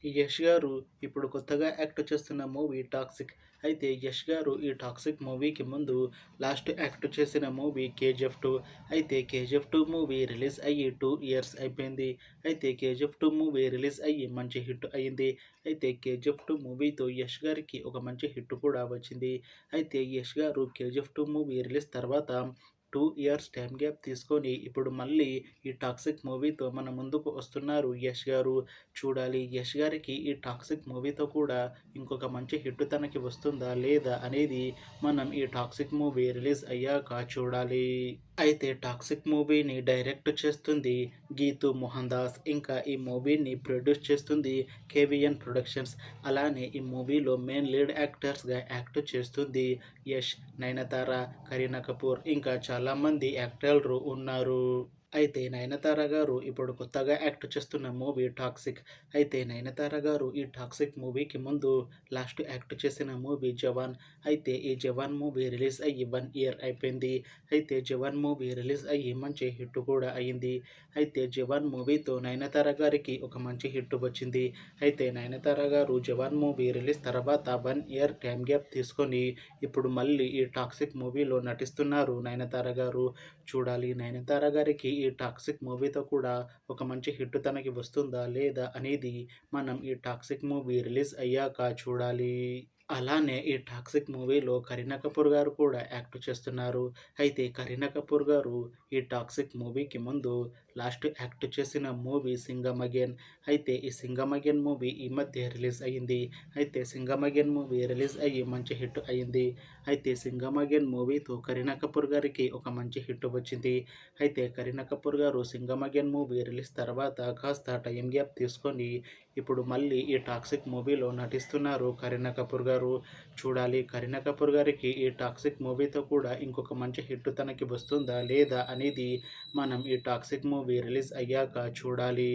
ఈ యష్ గారు ఇప్పుడు కొత్తగా యాక్ట్ చేస్తున్న మూవీ 'టాక్సిక్'. అయితే యష్ గారు ఈ 'టాక్సిక్' మూవీకి ముందు లాస్ట్ యాక్ట్ చేసిన మూవీ 'కేజీఎఫ్ 2'. అయితే 'కేజీఎఫ్ 2' మూవీ రిలీజ్ అయ్యి 2 ఇయర్స్ అయిపోయింది. అయితే 'కేజీఎఫ్ 2' మూవీ రిలీజ్ అయ్యి మంచి హిట్ అయింది. అయితే 'కేజీఎఫ్ 2' మూవీతో యష్ గారికి ఒక మంచి హిట్ కూడా వచ్చింది. అయితే యష్ గారు 'కేజీఎఫ్ 2' మూవీ రిలీజ్ తర్వాత 2 ఇయర్స్ టైమ్ గ్యాప్ తీసుకొని ఇప్పుడు మళ్ళీ ఈ 'టాక్సిక్' మూవీతో మన ముందుకు వస్తున్నారు యష్ గారు. చూడాలి యష్ గారికి ఈ 'టాక్సిక్' మూవీతో కూడా ఇంకొక మంచి హిట్ తనకి వస్తుందా లేదా అనేది మనం ఈ 'టాక్సిక్' మూవీ రిలీజ్ అయ్యాక చూడాలి. అయితే 'టాక్సిక్' మూవీని డైరెక్ట్ చేస్తుంది గీతూ మోహన్ దాస్. ఇంకా ఈ మూవీని ప్రొడ్యూస్ చేస్తుంది కేవీఎన్ ప్రొడక్షన్స్. అలానే ఈ మూవీలో మెయిన్ లీడ్ యాక్టర్స్గా యాక్ట్ చేస్తుంది యష్, నయనతార, కరీనా కపూర్ ఇంకా చాలామంది యాక్టర్లు ఉన్నారు. అయితే నయనతార గారు ఇప్పుడు కొత్తగా యాక్ట్ చేస్తున్న మూవీ 'టాక్సిక్'. అయితే నయనతార గారు ఈ 'టాక్సిక్' మూవీకి ముందు లాస్ట్ యాక్ట్ చేసిన మూవీ 'జవాన్'. అయితే ఈ 'జవాన్' మూవీ రిలీజ్ అయ్యి 1 ఇయర్ అయిపోయింది. అయితే 'జవాన్' మూవీ రిలీజ్ అయ్యి మంచి హిట్ కూడా అయింది. అయితే 'జవాన్' మూవీతో నయనతార గారికి ఒక మంచి హిట్ వచ్చింది. అయితే నయనతార గారు 'జవాన్' మూవీ రిలీజ్ తర్వాత 1 ఇయర్ టైమ్ గ్యాప్ తీసుకొని ఇప్పుడు మళ్ళీ ఈ 'టాక్సిక్' మూవీలో నటిస్తున్నారు నయనతార గారు. చూడాలి నయనతార గారికి ఈ 'టాక్సిక్' మూవీతో కూడా ఒక మంచి హిట్ తనకి వస్తుందా లేదా అనేది మనం ఈ 'టాక్సిక్' మూవీ రిలీజ్ అయ్యాక చూడాలి. అలానే ఈ 'టాక్సిక్' మూవీలో కరీనా కపూర్ గారు కూడా యాక్ట్ చేస్తున్నారు. అయితే కరీనా కపూర్ గారు ఈ 'టాక్సిక్' మూవీకి ముందు లాస్ట్ యాక్ట్ చేసిన మూవీ 'సింగం అగైన్'. అయితే ఈ 'సింగం అగైన్' మూవీ ఈ మధ్య రిలీజ్ అయ్యింది. అయితే 'సింగం అగైన్' మూవీ రిలీజ్ అయ్యి మంచి హిట్ అయింది. అయితే 'సింగం అగైన్' మూవీతో కరీనా కపూర్ గారికి ఒక మంచి హిట్ వచ్చింది. అయితే కరీనా కపూర్ గారు 'సింగం అగైన్' మూవీ రిలీజ్ తర్వాత కాస్త టైం గ్యాప్ తీసుకొని ఇప్పుడు మళ్ళీ ఈ 'టాక్సిక్' మూవీలో నటిస్తున్నారు కరీనా కపూర్ గారు. చూడాలి కరీనా కపూర్ గారికి ఈ 'టాక్సిక్' మూవీతో కూడా ఇంకొక మంచి హిట్ తనకి వస్తుందా లేదా అనేది మనం ఈ 'టాక్సిక్' మూవీ రిలీజ్ అయ్యాక చూడాలి.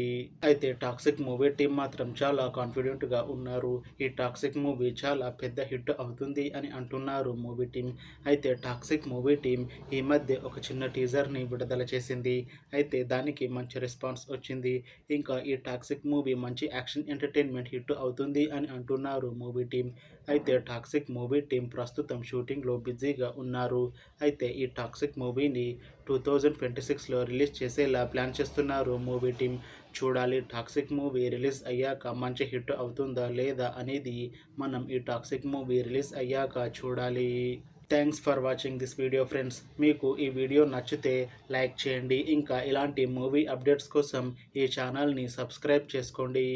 అయితే 'టాక్సిక్' మూవీ టీం మాత్రం చాలా కాన్ఫిడెంట్గా ఉన్నారు. ఈ 'టాక్సిక్' మూవీ చాలా పెద్ద హిట్ అవుతుంది అని అంటున్నారు మూవీ టీం. అయితే 'టాక్సిక్' మూవీ టీం ఈ మధ్య ఒక చిన్న టీజర్ని విడుదల చేసింది. అయితే దానికి మంచి రెస్పాన్స్ వచ్చింది. ఇంకా ఈ 'టాక్సిక్' మూవీ మంచి యాక్షన్ ఎంటర్టైన్మెంట్ హిట్ అవుతుంది అని అంటున్నారు మూవీ టీం. అయితే 'టాక్సిక్' మూవీ టీం ప్రస్తుతం షూటింగ్లో బిజీగా ఉన్నారు. అయితే ఈ 'టాక్సిక్' మూవీని 2026లో రిలీజ్ చేసేలా ప్లాన్ చేస్తున్నారు మూవీ టీం. చూడాలి 'టాక్సిక్' మూవీ రిలీజ్ అయ్యాక మంచి హిట్ అవుతుందా లేదా అనేది మనం ఈ 'టాక్సిక్' మూవీ రిలీజ్ అయ్యాక చూడాలి. Thanks for watching this video friends. మీకు ఈ వీడియో నచ్చితే లైక్ చేయండి. ఇంకా ఇలాంటి మూవీ అప్డేట్స్ కోసం ఈ ఛానల్ని సబ్స్క్రైబ్ చేసుకోండి.